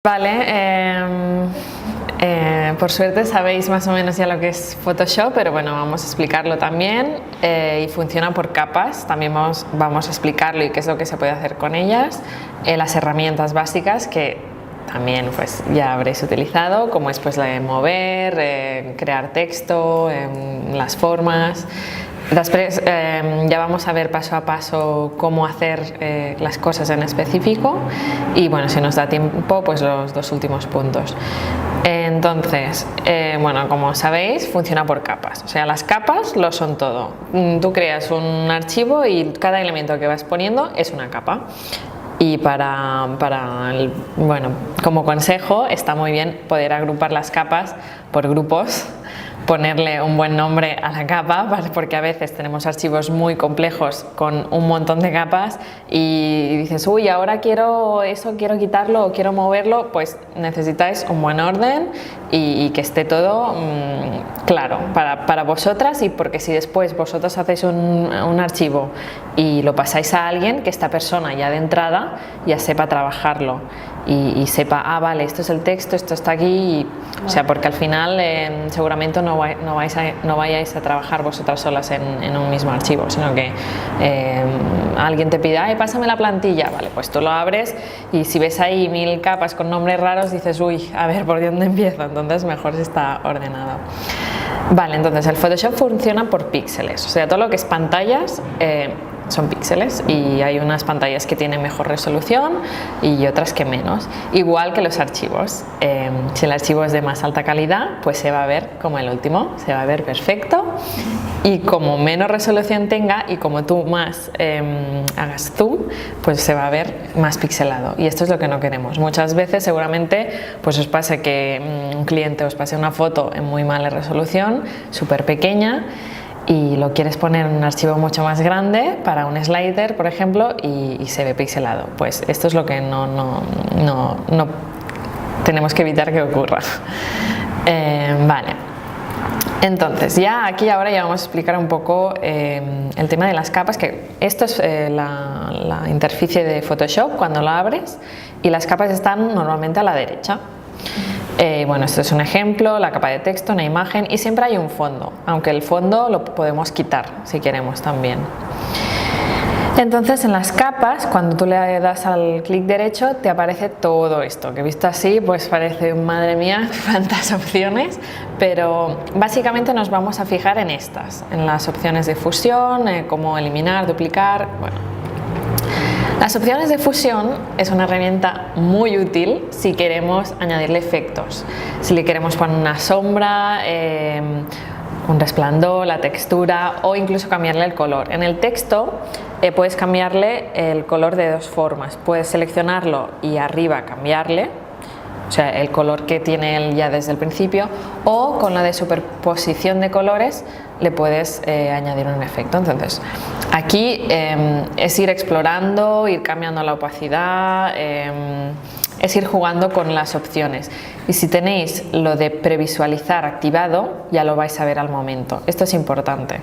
Vale, por suerte sabéis más o menos ya lo que es Photoshop, pero bueno, vamos a explicarlo también y funciona por capas. También vamos a explicarlo y qué es lo que se puede hacer con ellas, las herramientas básicas que también pues ya habréis utilizado, como es pues la de mover, crear texto, las formas. Después ya vamos a ver paso a paso cómo hacer las cosas en específico y bueno, si nos da tiempo, pues los dos últimos puntos. Entonces, bueno, como sabéis, funciona por capas, o sea, las capas lo son todo. Tú creas un archivo y cada elemento que vas poniendo es una capa. Y bueno, como consejo está muy bien poder agrupar las capas por grupos, ponerle un buen nombre a la capa, porque a veces tenemos archivos muy complejos con un montón de capas y dices, uy, ahora quiero eso, quiero quitarlo o quiero moverlo, pues necesitáis un buen orden y que esté todo claro para vosotras, y porque si después vosotros hacéis un archivo y lo pasáis a alguien, que esta persona ya de entrada ya sepa trabajarlo y sepa, ah, vale, esto es el texto, esto está aquí, o sea, porque al final seguramente no vayáis a trabajar vosotras solas en un mismo archivo, sino que alguien te pide, ay, pásame la plantilla, vale, pues tú lo abres y si ves ahí 1000 capas con nombres raros dices, uy, a ver, ¿por dónde empiezo? Entonces mejor si está ordenado. Vale, entonces el Photoshop funciona por píxeles, o sea, todo lo que es pantallas son píxeles, y hay unas pantallas que tienen mejor resolución y otras que menos, igual que los archivos. Si el archivo es de más alta calidad, pues se va a ver como el último, se va a ver perfecto, y como menos resolución tenga y como tú más hagas zoom, pues se va a ver más pixelado, y esto es lo que no queremos. Muchas veces seguramente pues os pase que un cliente os pase una foto en muy mala resolución, súper pequeña, y lo quieres poner en un archivo mucho más grande para un slider, por ejemplo, y se ve pixelado. Pues esto es lo que no tenemos que evitar que ocurra. Vale. Entonces, ya aquí ahora ya vamos a explicar un poco el tema de las capas, que esto es la interfaz de Photoshop cuando la abres, y las capas están normalmente a la derecha. Bueno, esto es un ejemplo, la capa de texto, una imagen, y siempre hay un fondo, aunque el fondo lo podemos quitar si queremos también. Entonces en las capas, cuando tú le das al clic derecho, te aparece todo esto, que visto así pues parece, madre mía, cuántas opciones, pero básicamente nos vamos a fijar en estas, en las opciones de fusión, cómo eliminar, duplicar, bueno. Las opciones de fusión es una herramienta muy útil si queremos añadirle efectos, si le queremos poner una sombra, un resplandor, la textura, o incluso cambiarle el color. En el texto puedes cambiarle el color de dos formas, puedes seleccionarlo y arriba cambiarle, o sea, el color que tiene él ya desde el principio, o con la de superposición de colores le puedes añadir un efecto. Entonces aquí es ir explorando, ir cambiando la opacidad, es ir jugando con las opciones, y si tenéis lo de previsualizar activado ya lo vais a ver al momento. Esto es importante,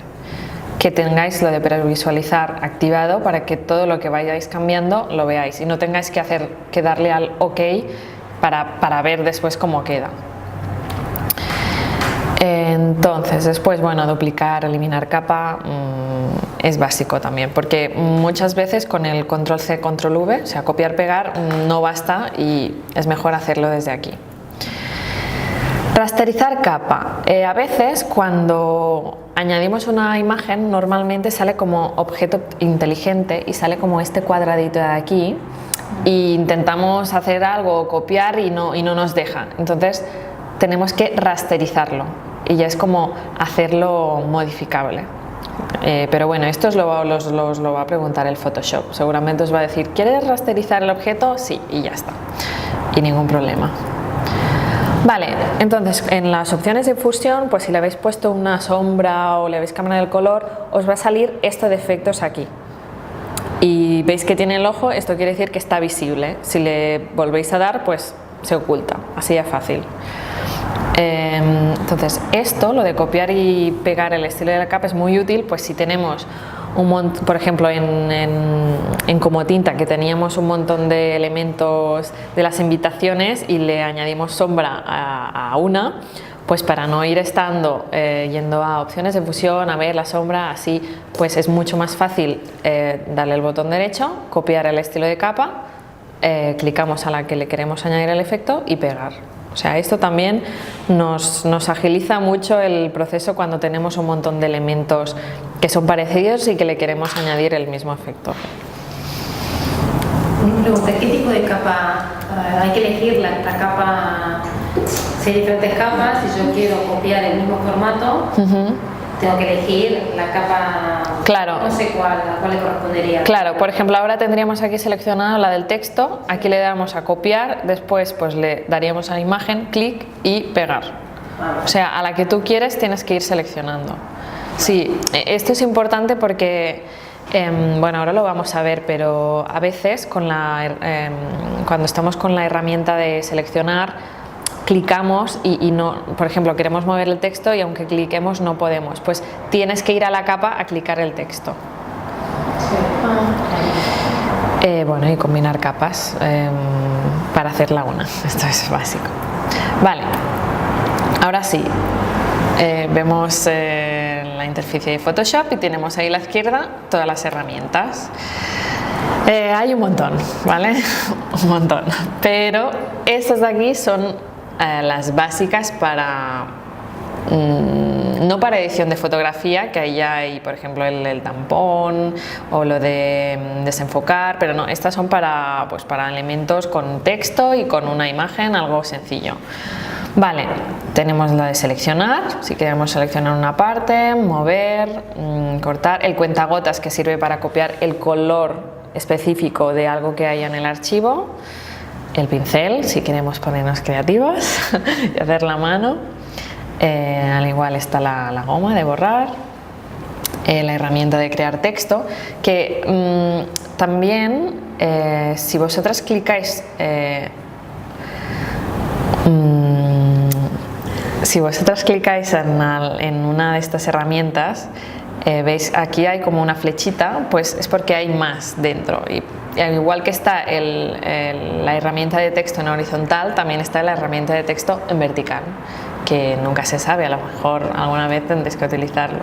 que tengáis lo de previsualizar activado para que todo lo que vayáis cambiando lo veáis y no tengáis que darle al OK para ver después cómo queda. Entonces después, bueno, duplicar, eliminar capa es básico también, porque muchas veces con el control C, control V, o sea, copiar, pegar, no basta y es mejor hacerlo desde aquí. Rasterizar capa. A veces cuando añadimos una imagen normalmente sale como objeto inteligente y sale como este cuadradito de aquí, e intentamos hacer algo, copiar y no nos deja. Entonces tenemos que rasterizarlo y ya es como hacerlo modificable. Pero bueno, esto os lo va a preguntar el Photoshop. Seguramente os va a decir, ¿quieres rasterizar el objeto? Sí, y ya está. Y ningún problema. Vale, entonces en las opciones de fusión, pues si le habéis puesto una sombra o le habéis cambiado el color, os va a salir esto de efectos aquí. Y veis que tiene el ojo, esto quiere decir que está visible. Si le volvéis a dar, pues se oculta, así de fácil. Entonces esto, lo de copiar y pegar el estilo de la capa, es muy útil, pues si tenemos por ejemplo en Como Tinta, que teníamos un montón de elementos de las invitaciones y le añadimos sombra a una, pues para no ir yendo a opciones de fusión, a ver la sombra, así pues es mucho más fácil darle el botón derecho, copiar el estilo de capa, clicamos a la que le queremos añadir el efecto y pegar. O sea, esto también nos agiliza mucho el proceso cuando tenemos un montón de elementos que son parecidos y que le queremos añadir el mismo efecto. Una pregunta, ¿qué tipo de capa? Hay que elegir la capa, si hay diferentes capas, si yo quiero copiar el mismo formato, tengo que elegir la capa, claro. No sé a cuál le correspondería. Claro, por ejemplo, ahora tendríamos aquí seleccionada la del texto, aquí le damos a copiar, después pues le daríamos a la imagen, clic y pegar. O sea, a la que tú quieres tienes que ir seleccionando. Sí, esto es importante porque, bueno, ahora lo vamos a ver, pero a veces cuando estamos con la herramienta de seleccionar, clicamos y no, por ejemplo, queremos mover el texto y aunque cliquemos no podemos, pues tienes que ir a la capa a clicar el texto. Bueno, y combinar capas para hacer la una, esto es básico. Vale, ahora sí, vemos la interfaz de Photoshop y tenemos ahí a la izquierda todas las herramientas. Hay un montón, ¿vale? Un montón, pero estas de aquí son las básicas para no para edición de fotografía, que ahí ya hay por ejemplo el tampón o lo de desenfocar, pero no, estas son para elementos con texto y con una imagen, algo sencillo. Vale, tenemos la de seleccionar, si queremos seleccionar una parte, mover, cortar, el cuentagotas que sirve para copiar el color específico de algo que haya en el archivo, el pincel si queremos ponernos creativos y hacer la mano, al igual está la goma de borrar, la herramienta de crear texto, que también si vosotras clicáis en una de estas herramientas, veis aquí hay como una flechita, pues es porque hay más dentro y al igual que está la herramienta de texto en horizontal, también está la herramienta de texto en vertical, que nunca se sabe, a lo mejor alguna vez tendréis que utilizarlo.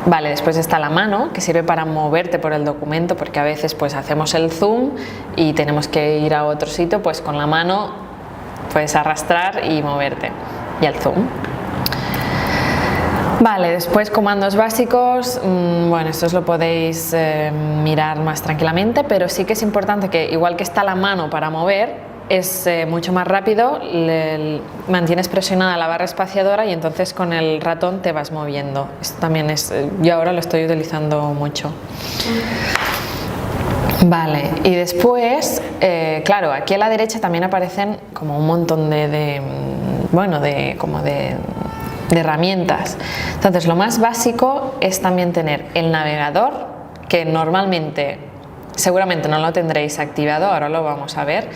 Vale, después está la mano, que sirve para moverte por el documento, porque a veces pues hacemos el zoom y tenemos que ir a otro sitio, pues con la mano puedes arrastrar y moverte, y el zoom. Vale, después comandos básicos, bueno, estos lo podéis mirar más tranquilamente, pero sí que es importante que igual que está la mano para mover, es mucho más rápido, mantienes presionada la barra espaciadora y entonces con el ratón te vas moviendo. Esto también yo ahora lo estoy utilizando mucho. Vale, y después, claro, aquí a la derecha también aparecen como un montón de herramientas. Entonces lo más básico es también tener el navegador, que normalmente seguramente no lo tendréis activado, ahora lo vamos a ver,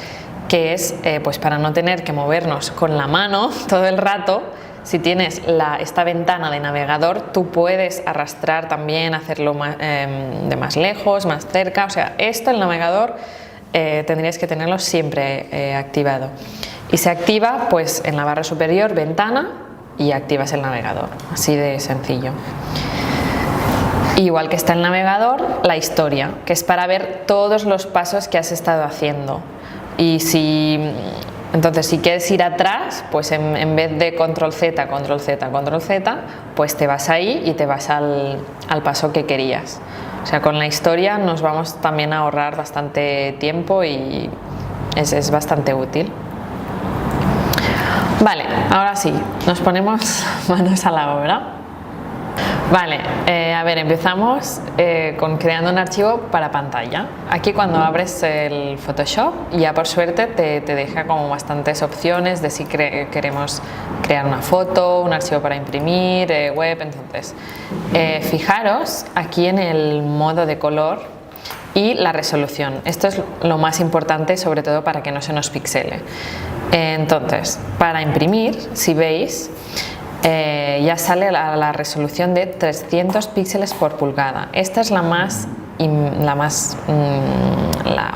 que es pues para no tener que movernos con la mano todo el rato. Si tienes esta ventana de navegador, tú puedes arrastrar también, hacerlo de más lejos, más cerca, o sea, el navegador tendríais que tenerlo siempre activado. Y se activa pues en la barra superior, ventana, y activas el navegador, así de sencillo. Igual que está el navegador, la historia, que es para ver todos los pasos que has estado haciendo. Y entonces si quieres ir atrás, pues en vez de control Z, control Z, control Z, pues te vas ahí y te vas al paso que querías. O sea, con la historia nos vamos también a ahorrar bastante tiempo y es bastante útil. Vale, ahora sí, nos ponemos manos a la obra. Vale, a ver, empezamos con creando un archivo para pantalla. Aquí cuando abres el Photoshop, ya por suerte te deja como bastantes opciones de si queremos crear una foto, un archivo para imprimir, web. Entonces, fijaros aquí en el modo de color y la resolución. Esto es lo más importante, sobre todo para que no se nos pixele. Entonces, para imprimir, si veis, ya sale la resolución de 300 píxeles por pulgada. Esta es la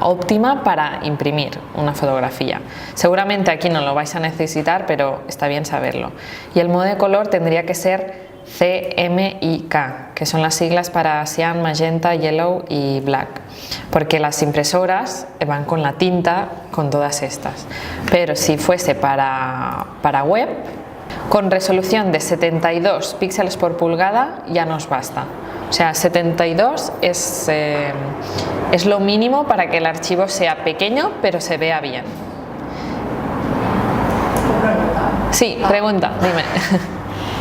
óptima para imprimir una fotografía. Seguramente aquí no lo vais a necesitar, pero está bien saberlo. Y el modo de color tendría que ser CMYK, que son las siglas para Cyan, Magenta, Yellow y Black, porque las impresoras van con la tinta con todas estas. Pero si fuese para web, con resolución de 72 píxeles por pulgada ya nos basta. O sea, 72 es lo mínimo para que el archivo sea pequeño pero se vea bien. Sí, pregunta, dime.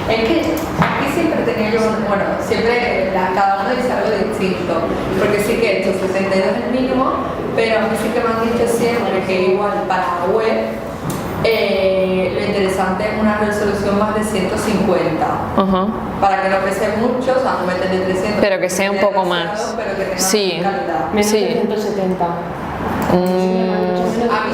Es que aquí siempre tenía yo, bueno, siempre cada uno dice algo distinto, porque sí que he hecho 72 es el mínimo, pero a mí sí que me han dicho siempre que igual para web lo interesante es una resolución más de 150, para que no pese mucho, o sea, no meterle 300, pero que sea un poco más, pero que tenga sí, calidad. Menos sí. de 170.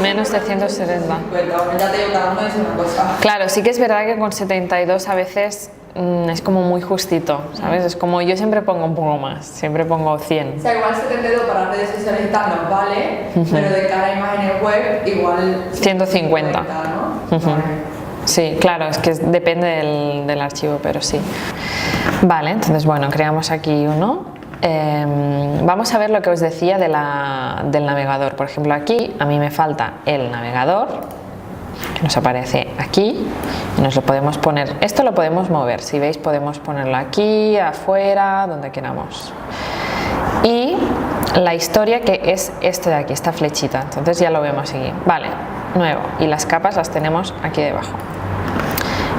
Menos de 170. Bueno, ya te digo, cada uno dice una cosa. Claro, sí que es verdad que con 72 a veces es como muy justito, ¿sabes? Es como yo siempre pongo un poco más, siempre pongo 100. O sea, igual 72 para redes sociales y tal nos vale, pero de cara a imágenes web igual 150. ¿no? Vale. Sí, claro, es que depende del archivo, pero sí. Vale, entonces bueno, creamos aquí uno. Vamos a ver lo que os decía del navegador. Por ejemplo, aquí a mí me falta el navegador, que nos aparece aquí, y nos lo podemos poner. Esto lo podemos mover, si veis podemos ponerlo aquí, afuera, donde queramos. Y la historia, que es esto de aquí, esta flechita, entonces ya lo vemos aquí. Vale, nuevo, y las capas las tenemos aquí debajo.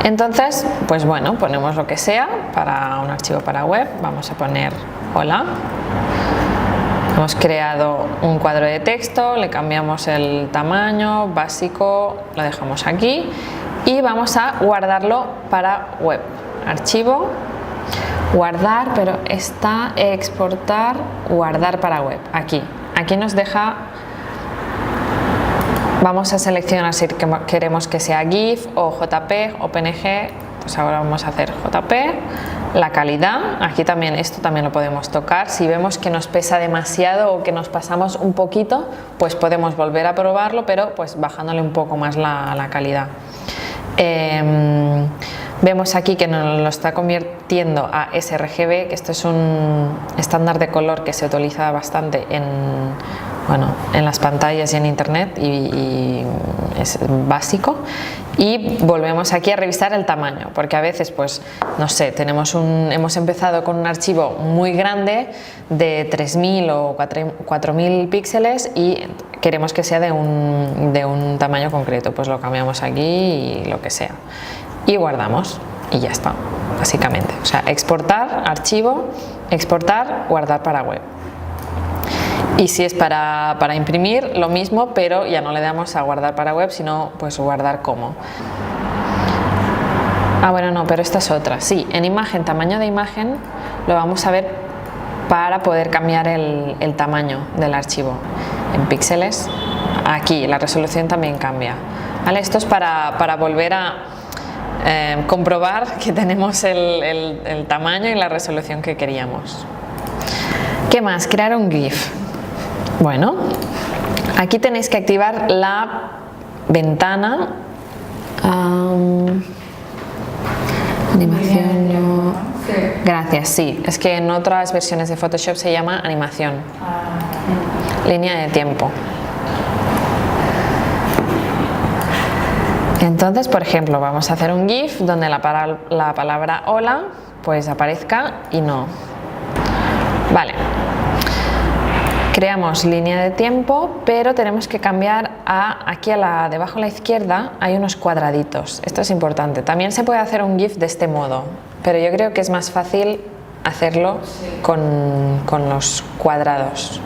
Entonces, pues bueno, ponemos lo que sea para un archivo para web. Vamos a poner hola. Hemos creado un cuadro de texto, le cambiamos el tamaño básico, lo dejamos aquí y vamos a guardarlo para web. Archivo, guardar, pero está exportar, guardar para web. Aquí nos deja. Vamos a seleccionar si queremos que sea GIF o JPEG o PNG. Pues ahora vamos a hacer JPEG. La calidad, aquí también, esto también lo podemos tocar. Si vemos que nos pesa demasiado o que nos pasamos un poquito, pues podemos volver a probarlo, pero pues bajándole un poco más la calidad. Vemos aquí que nos lo está convirtiendo a sRGB, que esto es un estándar de color que se utiliza bastante en las pantallas y en internet y es básico. Y volvemos aquí a revisar el tamaño, porque a veces, pues, no sé, hemos empezado con un archivo muy grande de 3000 o 4000 píxeles y queremos que sea de un tamaño concreto, pues lo cambiamos aquí y lo que sea. Y guardamos y ya está, básicamente. O sea, exportar, archivo, exportar, guardar para web. Y si es para imprimir, lo mismo, pero ya no le damos a guardar para web, sino pues guardar como. Ah, bueno, no, pero esta es otra. Sí, en imagen, tamaño de imagen, lo vamos a ver para poder cambiar el tamaño del archivo. En píxeles, aquí la resolución también cambia. ¿Vale? Esto es para volver a comprobar que tenemos el tamaño y la resolución que queríamos. ¿Qué más? Crear un GIF. Bueno, aquí tenéis que activar la ventana animación. Gracias, sí, es que en otras versiones de Photoshop se llama animación, línea de tiempo. Entonces, por ejemplo, vamos a hacer un GIF donde la palabra hola pues aparezca y no. Vale. Creamos línea de tiempo, pero tenemos que cambiar aquí debajo a la izquierda hay unos cuadraditos. Esto es importante. También se puede hacer un GIF de este modo, pero yo creo que es más fácil hacerlo con los cuadrados.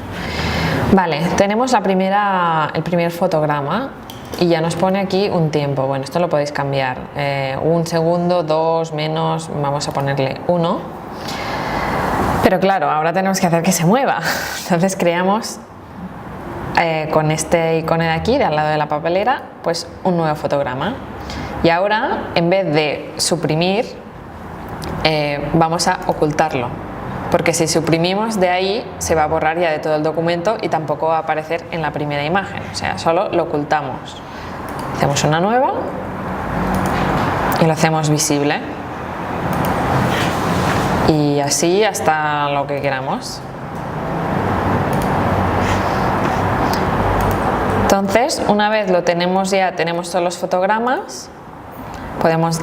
Vale, tenemos el primer fotograma y ya nos pone aquí un tiempo. Bueno, esto lo podéis cambiar. 1 segundo, 2, menos, vamos a ponerle 1. Pero claro, ahora tenemos que hacer que se mueva. Entonces creamos con este icono de aquí, de al lado de la papelera, pues un nuevo fotograma. Y ahora, en vez de suprimir, vamos a ocultarlo, porque si suprimimos de ahí se va a borrar ya de todo el documento y tampoco va a aparecer en la primera imagen, o sea, solo lo ocultamos. Hacemos una nueva y lo hacemos visible, y así hasta lo que queramos. Entonces, una vez lo tenemos ya, tenemos todos los fotogramas, podemos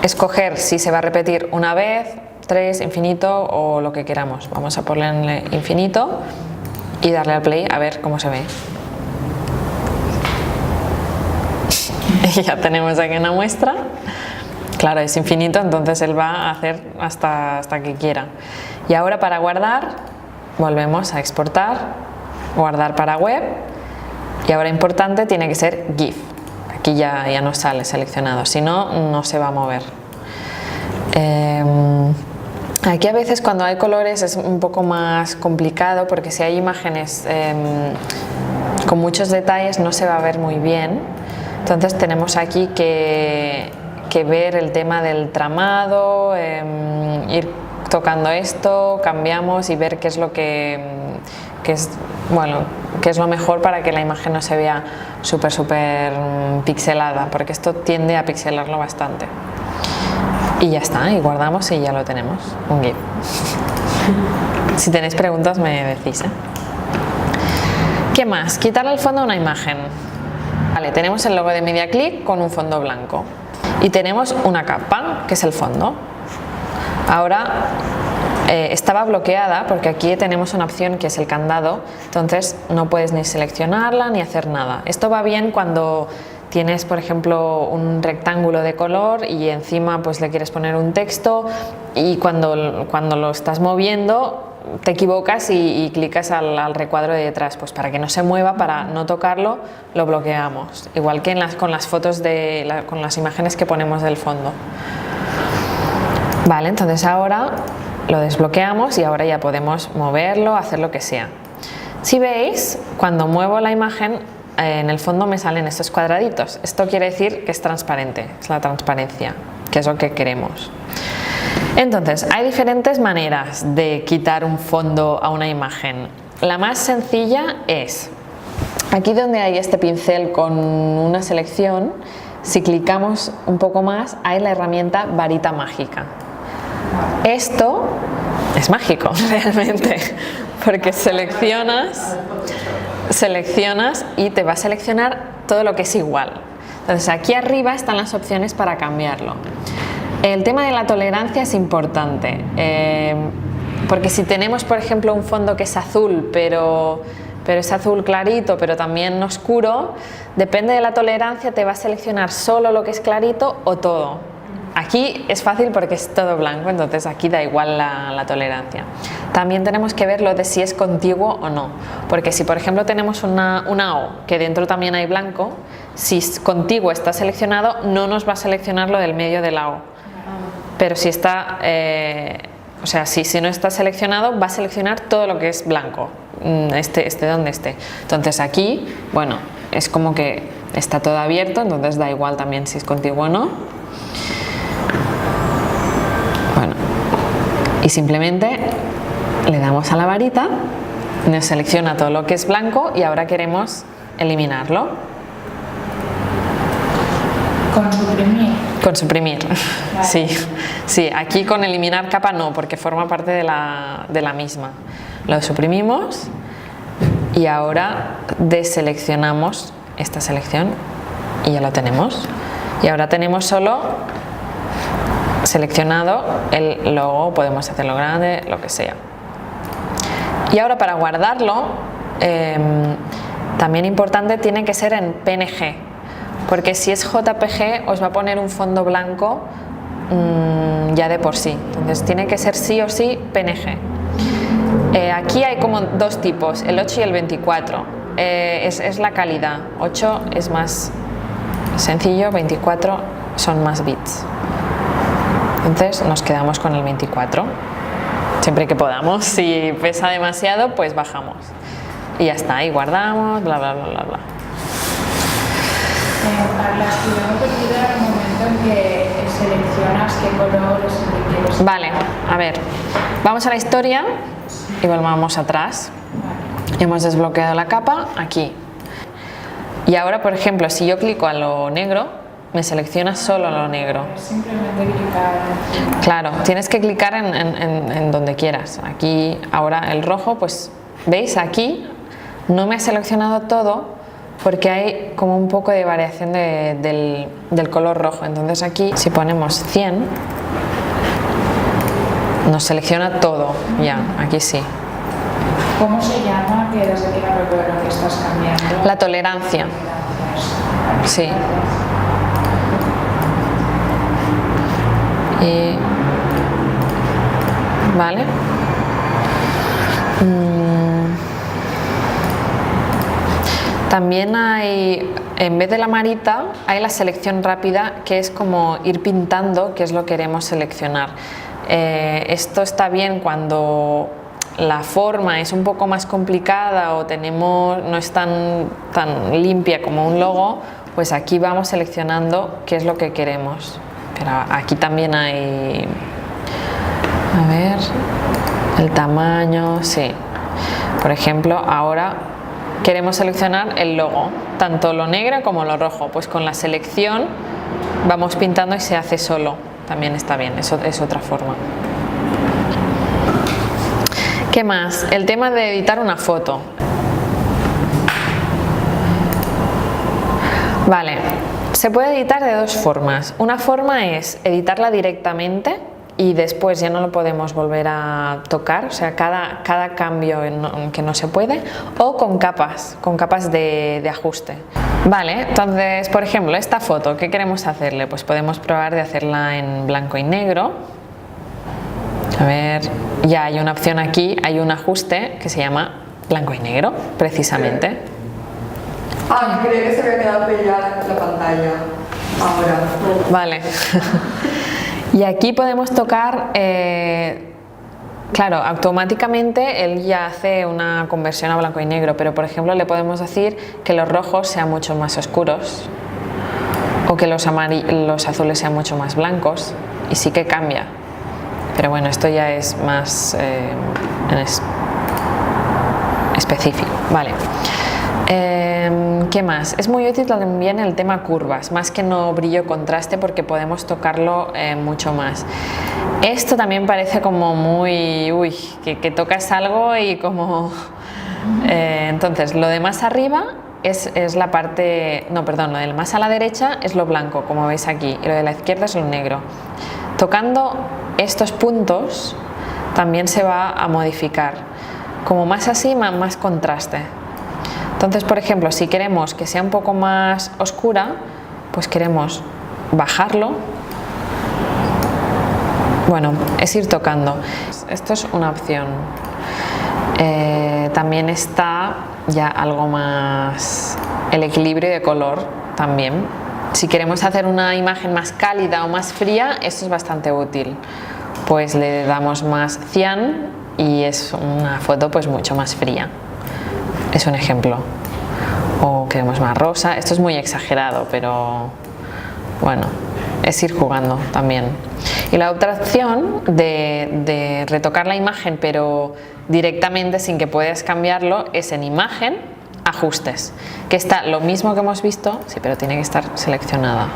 escoger si se va a repetir una vez, 3, infinito o lo que queramos. Vamos a ponerle infinito y darle al play a ver cómo se ve. Y ya tenemos aquí una muestra. Claro, es infinito, entonces él va a hacer hasta que quiera. Y ahora para guardar, volvemos a exportar, guardar para web. Y ahora importante, tiene que ser GIF. Aquí ya nos sale seleccionado, si no, no se va a mover. Aquí a veces cuando hay colores es un poco más complicado, porque si hay imágenes con muchos detalles no se va a ver muy bien. Entonces tenemos aquí que ver el tema del tramado, ir tocando esto, cambiamos y ver qué es lo que es lo mejor para que la imagen no se vea súper pixelada, porque esto tiende a pixelarlo bastante. Y ya está, y guardamos y ya lo tenemos, un GIF. Si tenéis preguntas me decís, ¿eh? ¿Qué más? Quitarle el fondo a una imagen. Vale, tenemos el logo de MediaClick con un fondo blanco y tenemos una capa que es el fondo. Ahora estaba bloqueada porque aquí tenemos una opción que es el candado, entonces no puedes ni seleccionarla ni hacer nada. Esto va bien cuando tienes, por ejemplo, un rectángulo de color y encima pues le quieres poner un texto, y cuando lo estás moviendo te equivocas y clicas al recuadro de detrás, pues para que no se mueva, para no tocarlo, lo bloqueamos, igual que con las fotos con las imágenes que ponemos del fondo. Vale, entonces ahora lo desbloqueamos y ahora ya podemos moverlo, hacer lo que sea. Si veis, cuando muevo la imagen, en el fondo me salen estos cuadraditos. Esto quiere decir que es transparente, es la transparencia, que es lo que queremos. Entonces, hay diferentes maneras de quitar un fondo a una imagen. La más sencilla es, aquí donde hay este pincel con una selección, si clicamos un poco más, hay la herramienta varita mágica. Esto es mágico realmente, porque seleccionas y te va a seleccionar todo lo que es igual. Entonces aquí arriba están las opciones para cambiarlo. El tema de la tolerancia es importante, porque si tenemos, por ejemplo, un fondo que es azul, pero es azul clarito, pero también oscuro, depende de la tolerancia, te va a seleccionar solo lo que es clarito o todo. Aquí es fácil porque es todo blanco, entonces aquí da igual la tolerancia. También tenemos que ver lo de si es contiguo o no, porque si por ejemplo tenemos una O que dentro también hay blanco, si contiguo está seleccionado, no nos va a seleccionar lo del medio de la O. Pero si está, si no está seleccionado, va a seleccionar todo lo que es blanco, esté donde esté. Entonces aquí, bueno, es como que está todo abierto, entonces da igual también si es contiguo o no. Bueno, y simplemente le damos a la varita, nos selecciona todo lo que es blanco y ahora queremos eliminarlo. Con suprimir. Con suprimir, Vale. sí, aquí con eliminar capa no, porque forma parte de la misma. Lo suprimimos y ahora deseleccionamos esta selección y ya lo tenemos. Y ahora tenemos solo seleccionado el logo, podemos hacerlo grande, lo que sea. Y ahora para guardarlo, también importante, tiene que ser en PNG, porque si es JPG os va a poner un fondo blanco ya de por sí, entonces tiene que ser sí o sí PNG. Aquí hay como dos tipos, el 8 y el 24, es la calidad, 8 es más sencillo, 24 son más bits. Entonces nos quedamos con el 24, siempre que podamos. Si pesa demasiado, pues bajamos. Y ya está, y guardamos, bla, bla, bla, bla, bla. Para la actividad repetida, en que seleccionas qué color es el que quieres. Vale, a ver, vamos a la historia y volvamos atrás. Hemos desbloqueado la capa aquí. Y ahora, por ejemplo, si yo clico a lo negro, me selecciona solo lo negro. Simplemente clicar encima. Claro, tienes que clicar en donde quieras. Aquí, ahora el rojo, pues, ¿veis? Aquí no me ha seleccionado todo porque hay como un poco de variación del color rojo. Entonces aquí, si ponemos 100, nos selecciona todo ya, aquí sí. ¿Cómo se llama? Que desde aquí no recuerdo que estás cambiando. La tolerancia. Sí. Y, vale. También hay, en vez de la marita, hay la selección rápida, que es como ir pintando qué es lo que queremos seleccionar. Esto está bien cuando la forma es un poco más complicada o no es tan limpia como un logo, pues aquí vamos seleccionando qué es lo que queremos. Pero aquí también hay, a ver, el tamaño, sí. Por ejemplo, ahora queremos seleccionar el logo, tanto lo negro como lo rojo. Pues con la selección vamos pintando y se hace solo. También está bien, eso es otra forma. ¿Qué más? El tema de editar una foto. Vale, se puede editar de dos formas. Una forma es editarla directamente y después ya no lo podemos volver a tocar, o sea, cada cambio que no se puede, o con capas de ajuste. Vale, entonces, por ejemplo, esta foto, ¿qué queremos hacerle? Pues podemos probar de hacerla en blanco y negro. A ver, ya hay una opción aquí, hay un ajuste que se llama blanco y negro, precisamente. Ah, creía que se había quedado pillada la pantalla. Ahora. Vale. Y aquí podemos tocar, claro, automáticamente él ya hace una conversión a blanco y negro, pero por ejemplo le podemos decir que los rojos sean mucho más oscuros o que los azules sean mucho más blancos, y sí que cambia. Pero bueno, esto ya es más específico. Vale. ¿Qué más? Es muy útil también el tema curvas, más que no brillo contraste, porque podemos tocarlo mucho más. Esto también parece como muy... Uy, que tocas algo y como... entonces, lo de más arriba es la parte... No, perdón, lo de más a la derecha es lo blanco, como veis aquí, y lo de la izquierda es lo negro. Tocando estos puntos también se va a modificar. Como más así, más contraste. Entonces, por ejemplo, si queremos que sea un poco más oscura, pues queremos bajarlo. Bueno, es ir tocando. Esto es una opción. También está ya algo más el equilibrio de color también. Si queremos hacer una imagen más cálida o más fría, esto es bastante útil. Pues le damos más cian y es una foto pues mucho más fría. Es un ejemplo. O queremos más rosa. Esto es muy exagerado, pero bueno, es ir jugando también. Y la otra opción de retocar la imagen, pero directamente sin que puedas cambiarlo, es en imagen, ajustes, que está lo mismo que hemos visto, sí, pero tiene que estar seleccionada.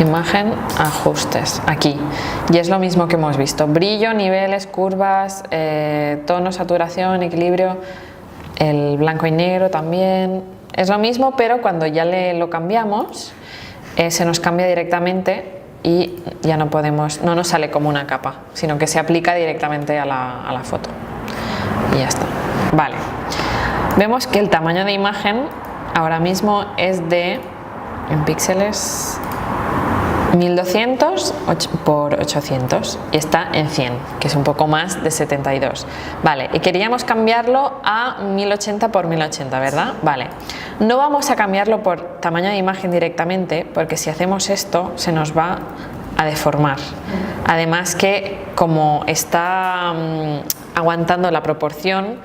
Imagen, ajustes, aquí. Y es lo mismo que hemos visto. Brillo, niveles, curvas, tono, saturación, equilibrio, el blanco y negro también. Es lo mismo, pero cuando ya lo cambiamos, se nos cambia directamente y ya no nos sale como una capa, sino que se aplica directamente a la foto. Y ya está. Vale. Vemos que el tamaño de imagen ahora mismo es en píxeles, 1200 por 800 y está en 100, que es un poco más de 72. Vale, y queríamos cambiarlo a 1080 por 1080, ¿verdad? Vale. No vamos a cambiarlo por tamaño de imagen directamente, porque si hacemos esto se nos va a deformar. Además que como está aguantando la proporción,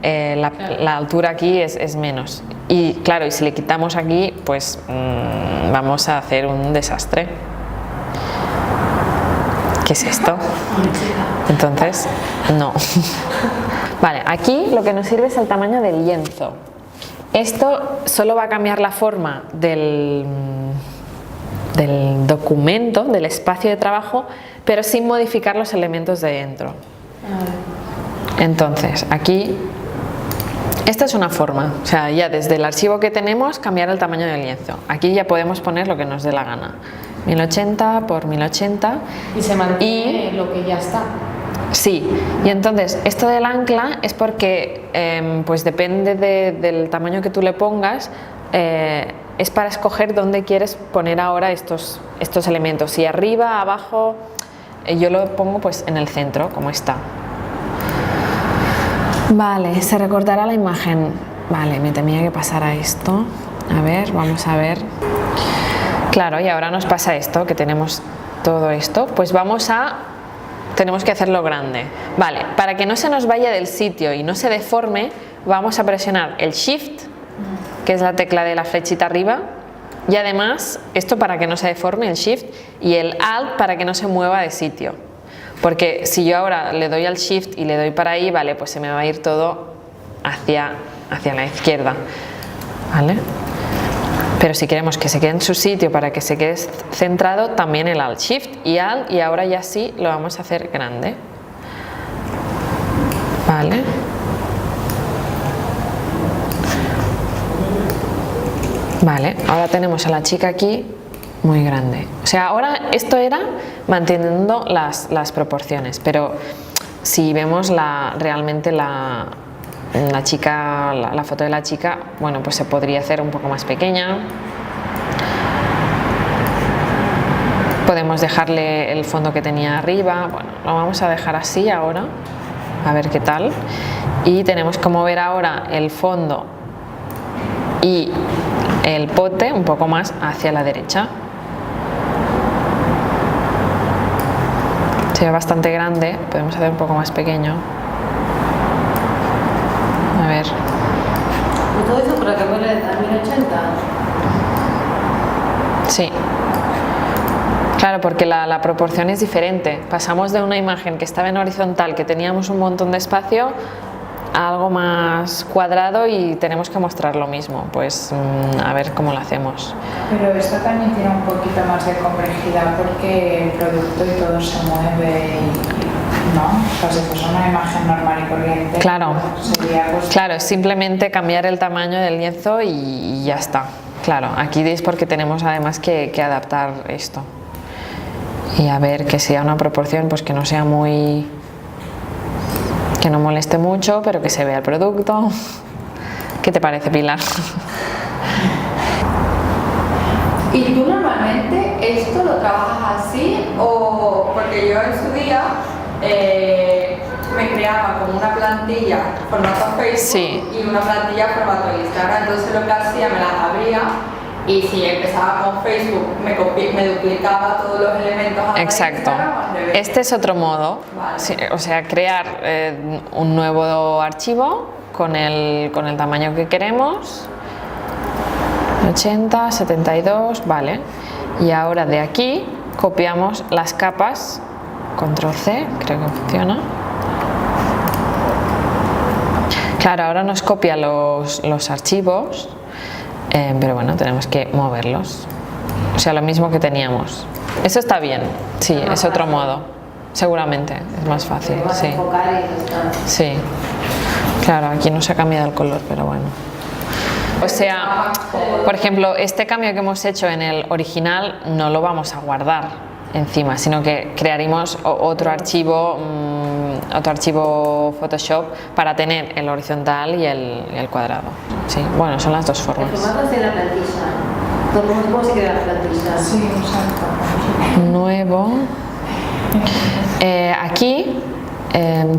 la altura aquí es menos. Y claro, y si le quitamos aquí, pues vamos a hacer un desastre. ¿Qué es esto? Entonces, no. Vale, aquí lo que nos sirve es el tamaño del lienzo. Esto solo va a cambiar la forma del documento, del espacio de trabajo, pero sin modificar los elementos de dentro. Entonces, aquí, esta es una forma, o sea, ya desde el archivo que tenemos, cambiar el tamaño del lienzo. Aquí ya podemos poner lo que nos dé la gana. 1080 por 1080. Y se mantiene lo que ya está. Sí, y entonces esto del ancla es porque pues depende del tamaño que tú le pongas, es para escoger dónde quieres poner ahora estos elementos, si arriba, abajo. Yo lo pongo pues en el centro, como está. Vale, se recortará la imagen. Vale, me temía que pasara esto. A ver, vamos a ver. Claro, y ahora nos pasa esto, que tenemos todo esto, pues tenemos que hacerlo grande. Vale, para que no se nos vaya del sitio y no se deforme, vamos a presionar el Shift, que es la tecla de la flechita arriba, y además, esto para que no se deforme, el Shift, y el Alt para que no se mueva de sitio. Porque si yo ahora le doy al Shift y le doy para ahí, vale, pues se me va a ir todo hacia la izquierda. ¿Vale? Pero si queremos que se quede en su sitio para que se quede centrado, también el Alt, Shift y Alt, y ahora ya sí lo vamos a hacer grande. Vale. Vale, ahora tenemos a la chica aquí muy grande. O sea, ahora esto era manteniendo las proporciones, pero si vemos realmente la chica, la foto de la chica, bueno, pues se podría hacer un poco más pequeña. Podemos dejarle el fondo que tenía arriba. Bueno, lo vamos a dejar así ahora, a ver qué tal. Y tenemos que mover ahora el fondo y el pote un poco más hacia la derecha. Se ve bastante grande, podemos hacer un poco más pequeño. A ver. ¿Y todo eso para que vuelva a 1080? Sí. Claro, porque la proporción es diferente. Pasamos de una imagen que estaba en horizontal, que teníamos un montón de espacio, a algo más cuadrado y tenemos que mostrar lo mismo. Pues a ver cómo lo hacemos. Pero esto también tiene un poquito más de complejidad porque el producto y todo se mueve y ¿no? O sea, si fuese una imagen normal y corriente, claro, sería pues... claro, es simplemente cambiar el tamaño del lienzo y ya está. Claro, aquí es porque tenemos además que adaptar esto. Y a ver que sea una proporción pues que no sea muy... que no moleste mucho, pero que se vea el producto. ¿Qué te parece, Pilar? ¿Y tú normalmente esto lo trabajas así o...? Porque yo en su día me creaba como una plantilla formato Facebook sí. y una plantilla formato Instagram, entonces lo que hacía me las abría y si empezaba con Facebook me duplicaba todos los elementos a exacto. Instagram. Este es otro modo, vale. Sí, o sea, crear un nuevo archivo con el tamaño que queremos, 80, 72, vale, y ahora de aquí copiamos las capas, control C, creo que funciona. Claro, ahora nos copia los archivos, pero bueno, tenemos que moverlos, o sea, lo mismo que teníamos. Eso está bien, sí, es otro modo, seguramente, es más fácil, sí. Sí, claro, aquí no se ha cambiado el color, pero bueno. O sea, por ejemplo, este cambio que hemos hecho en el original no lo vamos a guardar encima, sino que crearemos otro archivo Photoshop para tener el horizontal y el cuadrado. Sí, bueno, son las dos formas. El formato es de la plantilla. ¿Cómo se queda la plantilla? Sí, exacto. Nuevo. Aquí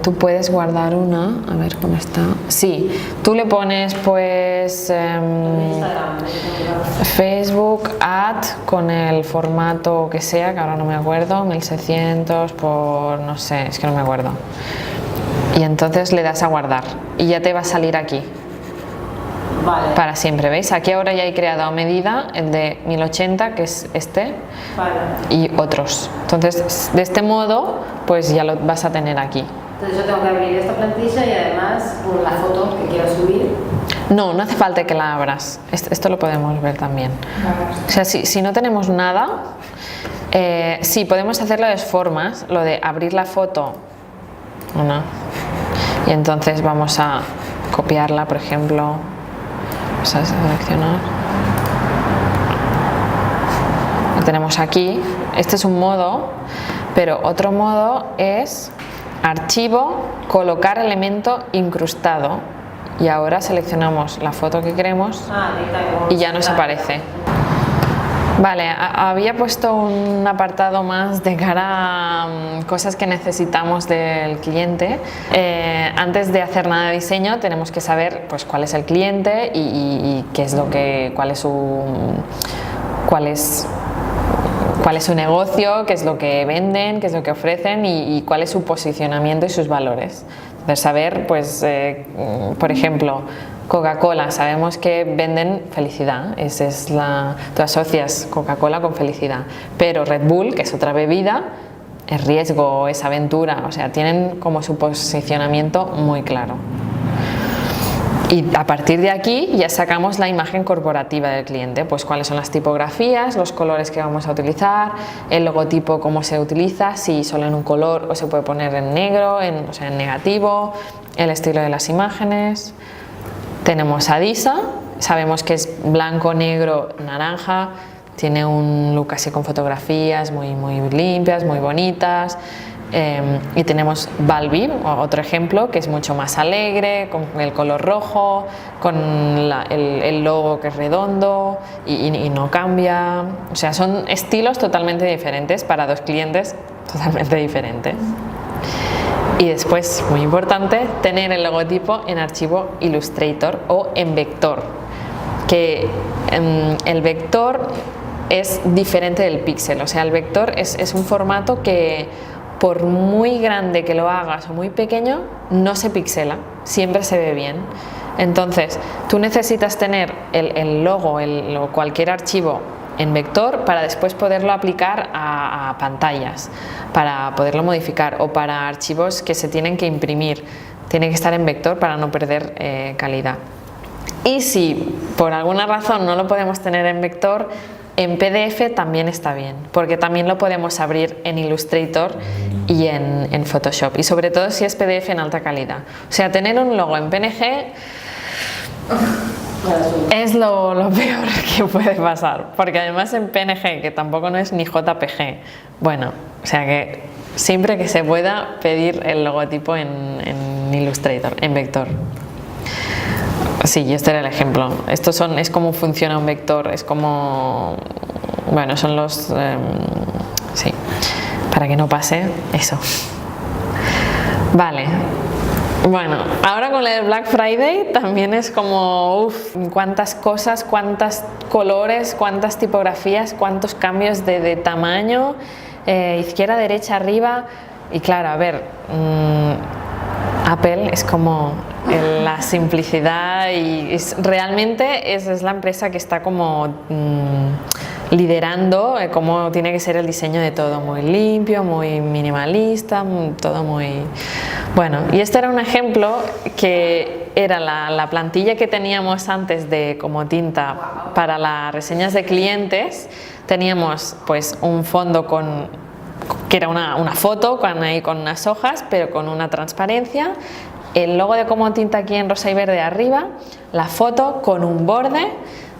tú puedes guardar una, a ver cómo está. Sí, tú le pones pues Facebook Add con el formato que sea, que ahora no me acuerdo, 1600 por no sé, es que no me acuerdo. Y entonces le das a guardar y ya te va a salir aquí. Vale. para siempre, ¿veis? Aquí ahora ya he creado a medida el de 1080, que es este, Vale. y otros. Entonces, de este modo, pues ya lo vas a tener aquí. Entonces yo tengo que abrir esta plantilla y además la foto que quiero subir. No, no hace falta que la abras. Esto lo podemos ver también. O sea, si no tenemos nada, sí, podemos hacerlo de dos formas. Lo de abrir la foto, una, y entonces vamos a copiarla, por ejemplo. Vamos a seleccionar. Lo tenemos aquí. Este es un modo, pero otro modo es archivo, colocar elemento incrustado. Y ahora seleccionamos la foto que queremos y ya nos aparece. Vale, había puesto un apartado más de cara a cosas que necesitamos del cliente. Antes de hacer nada de diseño tenemos que saber pues cuál es el cliente y qué es cuál es su negocio, qué es lo que venden, qué es lo que ofrecen y cuál es su posicionamiento y sus valores. De saber, pues, por ejemplo, Coca-Cola, sabemos que venden felicidad, tú asocias Coca-Cola con felicidad, pero Red Bull, que es otra bebida, es riesgo, es aventura, o sea, tienen como su posicionamiento muy claro. Y a partir de aquí ya sacamos la imagen corporativa del cliente, pues cuáles son las tipografías, los colores que vamos a utilizar, el logotipo cómo se utiliza, si solo en un color o se puede poner en negro, o sea, en negativo, el estilo de las imágenes. Tenemos a Disa, sabemos que es blanco, negro, naranja, tiene un look así con fotografías muy limpias, muy bonitas. Y tenemos Balbi, otro ejemplo, que es mucho más alegre, con el color rojo, con el logo que es redondo y no cambia. O sea, son estilos totalmente diferentes para dos clientes totalmente diferentes. Y después, muy importante, tener el logotipo en archivo Illustrator o en vector, que el vector es diferente del píxel. O sea, el vector es un formato que, por muy grande que lo hagas o muy pequeño, no se pixela, siempre se ve bien. Entonces, tú necesitas tener el logo o cualquier archivo en vector para después poderlo aplicar a pantallas, para poderlo modificar, o para archivos que se tienen que imprimir. Tiene que estar en vector para no perder calidad. Y si por alguna razón no lo podemos tener en vector, en PDF también está bien, porque también lo podemos abrir en Illustrator y en Photoshop, y sobre todo si es PDF en alta calidad. O sea, tener un logo en PNG es lo peor que puede pasar, porque además en PNG, que tampoco no es ni JPG, bueno, o sea que siempre que se pueda pedir el logotipo en Illustrator, en vector. Sí, este era el ejemplo. Es como funciona un vector, es como, bueno, son los, sí, para que no pase eso. Vale. Bueno, ahora con el Black Friday también es como, cuántas cosas, cuántos colores, cuántas tipografías, cuántos cambios de tamaño, izquierda, derecha, arriba. Y claro, a ver, Apple es como la simplicidad y realmente es la empresa que está como liderando cómo tiene que ser el diseño de todo, muy limpio, muy minimalista, todo muy... Bueno, y este era un ejemplo que era la plantilla que teníamos antes de como tinta para las reseñas de clientes. Teníamos pues un fondo que era una foto con unas hojas, pero con una transparencia, el logo de Como Tinta aquí en rosa y verde arriba, la foto con un borde,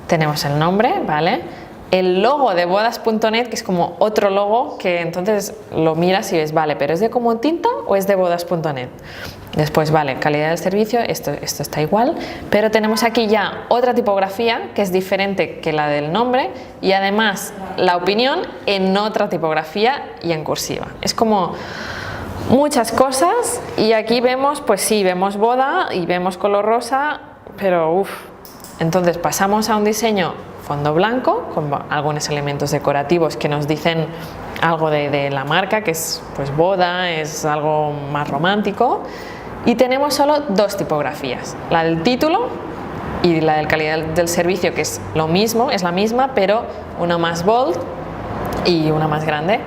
tenemos el nombre, ¿vale? El logo de bodas.net, que es como otro logo que entonces lo miras y ves, vale, pero ¿es de Como Tinta o es de bodas.net? Después, vale, calidad del servicio, esto está igual, pero tenemos aquí ya otra tipografía que es diferente que la del nombre y además la opinión en otra tipografía y en cursiva. Es como muchas cosas y aquí vemos, pues sí, vemos boda y vemos color rosa, pero entonces pasamos a un diseño fondo blanco con algunos elementos decorativos que nos dicen algo de la marca, que es pues boda, es algo más romántico, y tenemos solo dos tipografías, la del título y la de calidad del servicio, que es lo mismo, es la misma, pero una más bold y una más grande.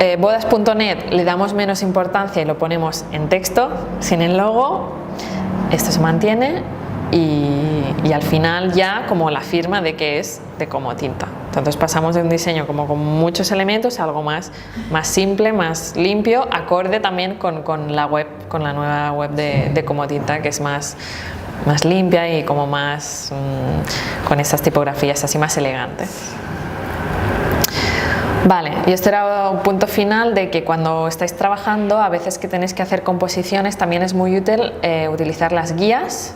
En bodas.net le damos menos importancia y lo ponemos en texto, sin el logo. Esto se mantiene y al final ya como la firma de que es de Comotinta. Entonces pasamos de un diseño como con muchos elementos a algo más simple, más limpio, acorde también con la web, con la nueva web de Comotinta, que es más limpia y como más con esas tipografías así más elegantes. Vale, y esto era un punto final de que cuando estáis trabajando, a veces que tenéis que hacer composiciones, también es muy útil utilizar las guías,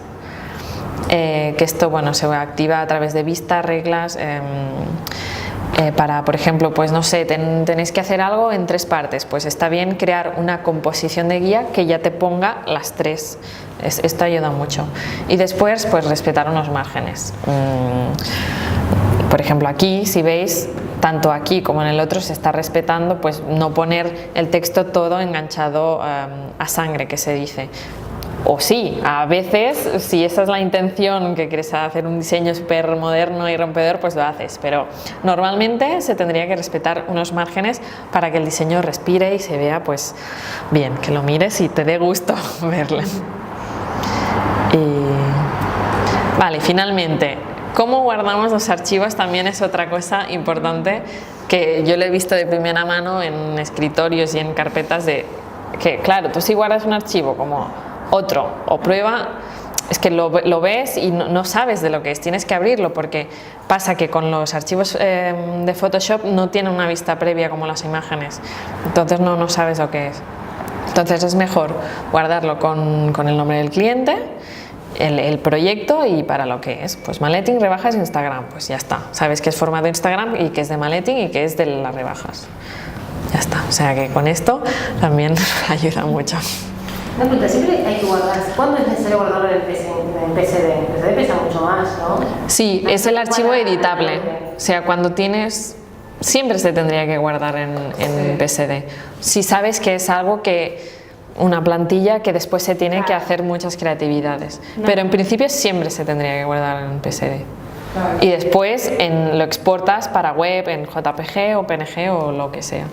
que esto bueno, se activa a través de vistas, reglas, para, por ejemplo, pues no sé, tenéis que hacer algo en 3 partes, pues está bien crear una composición de guía que ya te ponga las 3. Esto ayuda mucho. Y después, pues respetar unos márgenes. Por ejemplo, aquí, si veis, tanto aquí como en el otro se está respetando, pues no poner el texto todo enganchado a sangre, que se dice. O sí, a veces, si esa es la intención, que quieres hacer un diseño súper moderno y rompedor, pues lo haces, pero normalmente se tendría que respetar unos márgenes para que el diseño respire y se vea pues bien, que lo mires y te dé gusto verlo. Vale, finalmente, cómo guardamos los archivos también es otra cosa importante que yo lo he visto de primera mano en escritorios y en carpetas de que, claro, tú si guardas un archivo como otro o prueba, es que lo ves y no sabes de lo que es, tienes que abrirlo porque pasa que con los archivos de Photoshop no tiene una vista previa como las imágenes, entonces no sabes lo que es. Entonces es mejor guardarlo con el nombre del cliente, el proyecto y para lo que es, pues Maleting, rebajas, Instagram, pues ya está, sabes que es formato Instagram y que es de Maleting y que es de las rebajas, ya está, o sea que con esto también ayuda mucho. Una pregunta, siempre hay que guardar. ¿Cuándo es necesario guardarlo en PSD? En PSD pesa mucho más, ¿no? Sí, es el archivo editable. O sea, cuando tienes... Siempre se tendría que guardar en PSD. Si sabes que es algo que... Una plantilla que después se tiene que hacer muchas creatividades. Pero en principio siempre se tendría que guardar en PSD. Y después lo exportas para web, en JPG o PNG o lo que sea.